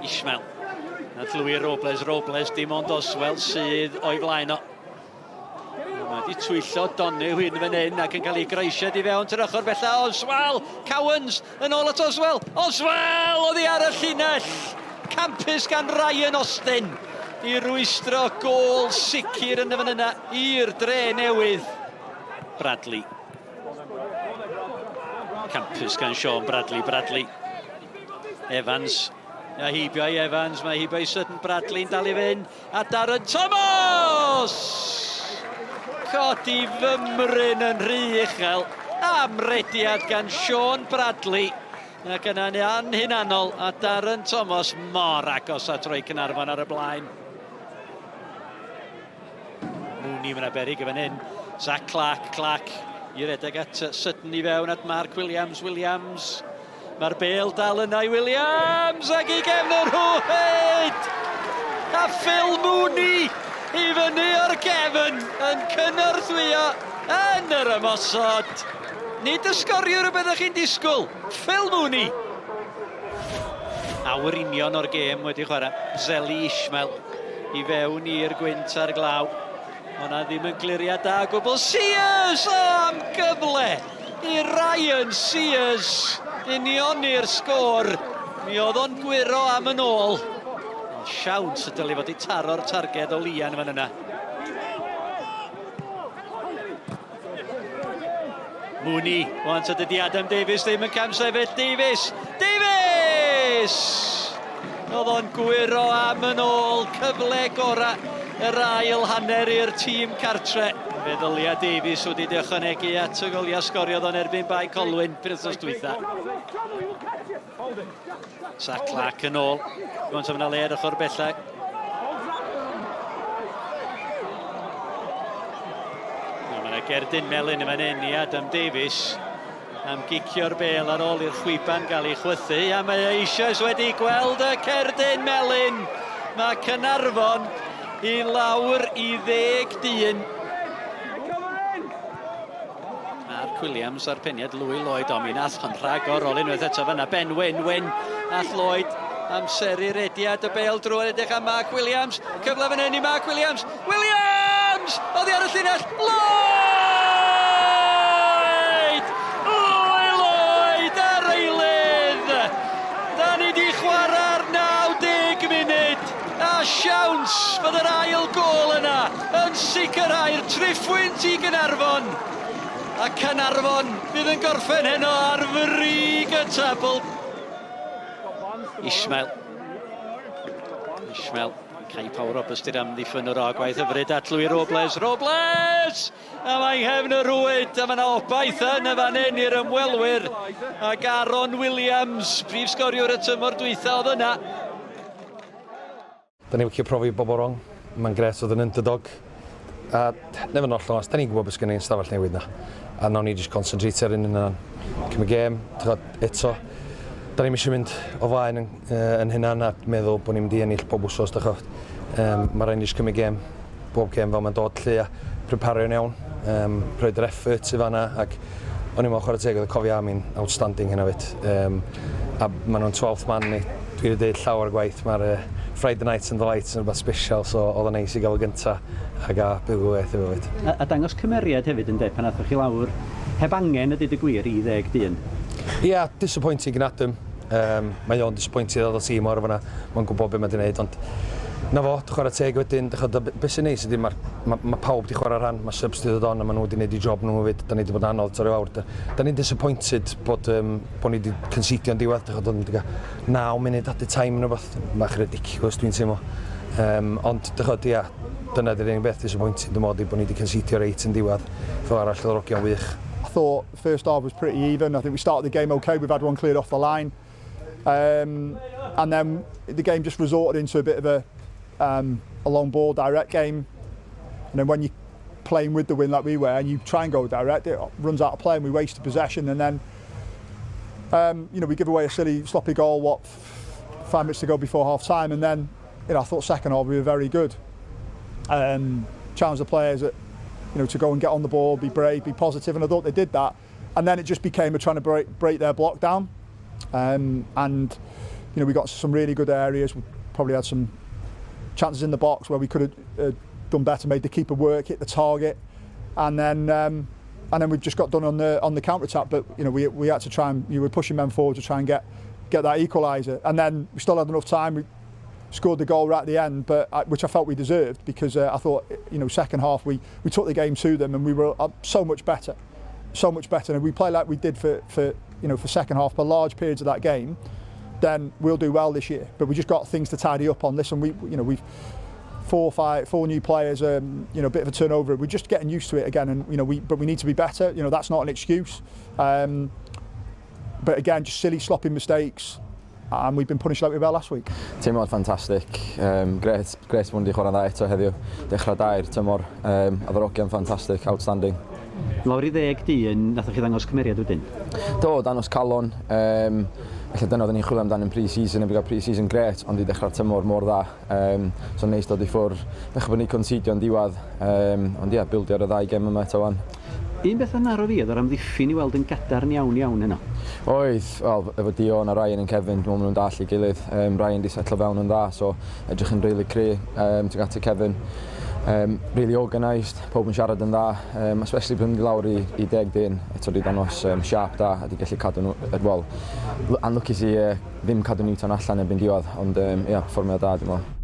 Ismael. A llwy Robles dim ond Oswell sydd o'i flaen o. Mae wedi twyllo Drenewydd fan hyn ac yn cael ei greisiad i fewn yr ochr bella. Oswell, Cowens yn ôl at Oswell. Oswell oddi ar y llinell. Campus gan Ryan Austin i rwystro gôl sicr yn y fan yna i'r Drenewydd. Bradley. Campus gan Sean Bradley. Evans. A heibio i Evans, mae heibio i Sutton Bradley'n dal i fynd. A Darren Thomas! Codi fymryn yn rhy uchel. Amrediad gan Sean Bradley. Ac yna'n anhunanol. A Darren Thomas mor agos at roi Caernarfon ar y blaen. Mooney mae'n aberig y fan hyn. Zach Clark. I redeg at Sutton i fewn at Mark Williams. Mae'r bêl dal yna i Williams ac i gefn yr hwyd! A Phil Mooney i fyny o'r gefn yn cynorthwyo yn yr ymosod. Nid ysgoriwr y byddwch chi'n disgwyl. Phil Mooney. Awr union o'r gêm wedi chwarae. Zeli Ismael i fewn i'r gwynt ar glaw. O'na ddim yn gliriad da gwbl. Sears am gyfle i Ryan Sears. Union i'r sgôr. Mi oedd o'n gwiro am yn ôl. Siawns y dylai fod i taro'r targed o Lian fan yna. Mooney, wan sydd ydi Adam Davies ddim yn cam sefyll. Davies! Oedd o'n gwiro am yn ôl. Cyfle gora yr ail hanner i'r tîm cartre. Fe ddylia Davies wedi ychwanegu at y golia sgoriodd o'n erbyn bai Colwyn penwythnos dwytha. Zach Clark yn ôl. Gwant am yna le ar ochr bella. Mae yna Gerdyn Melyn yn fan hyn i Adam Davies. Am gicio'r bêl ar ôl i'r chwiban gael ei chwythu. A mae eisoes wedi gweld y Gerdyn Melyn. Mae Caernarfon i lawr i 10 dyn. Williams ar peniad Louis Lloyd o mi nath o'n rhagor olyn wrth eto fanna Ben Wyn all Lloyd amseru rediad y bêl drwy'r edrych am Mark Williams. Cyfle fan hyn i Mark Williams. Oddi ar y llinell. Lloyd ar eilydd. Da ni di chwarae'r 90 munud. A siawns fod yr ail gôl yna yn sicrhau'r triffwynt i Caernarfon. A Caernarfon bydd yn gorffen heno ar frig y tabl. Ismael. Cai Pawr Roberts di'r amddiffyn o'r ogwaith hyfryd at Louis Robles! A mae'n nghefn y rwyd, a mae'n obaith yn y fan hyn i'r ymwelwyr. Ac Aaron Williams, prif sgoriwr y tymor dwytha oedd yna. Da ni'n wicio profi bob o rong. Mae'n gres oedd yn underdog. A nefyn oll, da ni'n gwybod beth gen i'n stafell newid na. A nawn ni jyst concentrate ar un yna. Cym y gêm, eto. Da ni'n eisiau mynd o flaen yn hynna'n a meddwl bod ni'n mynd i ennill pob wsos, da chod. Mae rhaid ni jyst cym y gêm, bob gêm fel mae'n dod lle a prepario'n iawn. Rhoi'r effort i fanna ac o'n i'n meddwl chwarae teg oedd y cofio am i'n outstanding hynna fyd. A maen nhw'n 12th man ni. Dwi wedi deud llawer gwaith. Mae'r Friday Night and the Lights yn rhywbeth special, so oedd yn neis i gael y gyntaf ac a buddugoliaeth efo fyd. A dangos cymeriad hefyd yn dweud pan athoch chi lawr heb angen ydy dy gwir i 10 dyn? Ia, disappointing yn Adam. Mae o'n disappointing oedd o tîm o'r fanna. Mae'n gwybod beth mae wedi gwneud, ond na fo, dwi'n chwarae teg wedyn. Beth sy'n neis ydy, mae pawb wedi chwarae rhan, mae subs wedi dod on a maen nhw wedi gwneud i job nhw fyd. Da ni wedi bod anodd torri awr. Da ni'n disappointed bod ni wedi concedio'n diwedd. Oedd ni wedi cael 9 munud at y time yn rhywbeth. Mach ridiculous dwi'n teimlo. Ond ia, dyna di'r unig beth disappointing dwi'n modd i bod ni wedi concedio reit yn diwedd. Fel arall oedd rogion wych. I thought the first half was pretty even. I think we started the game okay. We've had one cleared off the line. And then the game just resorted into a bit of a long ball direct game, and then when you're playing with the wind like we were and you try and go direct, it runs out of play and we waste possession, and then we give away a silly sloppy goal 5 minutes to go before half time, and then I thought second half we were very good. Challenge the players to go and get on the ball, be brave, be positive, and I thought they did that, and then it just became a trying to break their block down. And you know, we got some really good areas. We probably had some chances in the box where we could have done better, made the keeper work, hit the target, and then we've just got done on the counter attack. But you know, we had to try and we were pushing men forward to try and get that equaliser, and then we still had enough time. We scored the goal right at the end, but which I felt we deserved, because I thought, you know, second half we took the game to them and we were so much better, and if we play like we did for second half for large periods of that game, then we'll do well this year. But we just got things to tidy up on this, and we've four new players, a bit of a turnover. We're just getting used to it again, and but we need to be better. You know, that's not an excuse. But again, just silly, sloppy mistakes, and we've been punished like we were last week. Teimlad ffantastig, gret bod wedi chwarae dda eto heddiw, dechrau dair tymor, a ddarogion ffantastig, outstanding. Lawr I 10 dyn, nathoch chi ddangos cymeriad wedyn? Do, danos calon, felly dyna oedden ni'n chwilio amdano yn pre-season, neu pre-season gret, ond I dechrau'r tymor mor dda. So neis dod I ffwrdd, dechrau bod ni'n considio yn diwedd, ond ia, bildio'r y 2 gem yma eto wan. Un beth yn aro fi, oedd o'r amddiffyn I weld yn gadarn iawn yno. Oedd, wel, efo Dion a Ryan yn Kevin, dwi'n meddwl nhw'n dall I gilydd. Ryan di setlo fewn yn dda, so edrych yn really cry tuag at Kevin. Really organised, pob yn siarad yn dda, especially pan di lawr I 10 dyn, eto di danos sharp da, a di gallu cadw nhw, wel, anlwcus I ddim cadw Newtown allan erbyn diwedd, ond ia, perfformio da, dwi'n meddwl.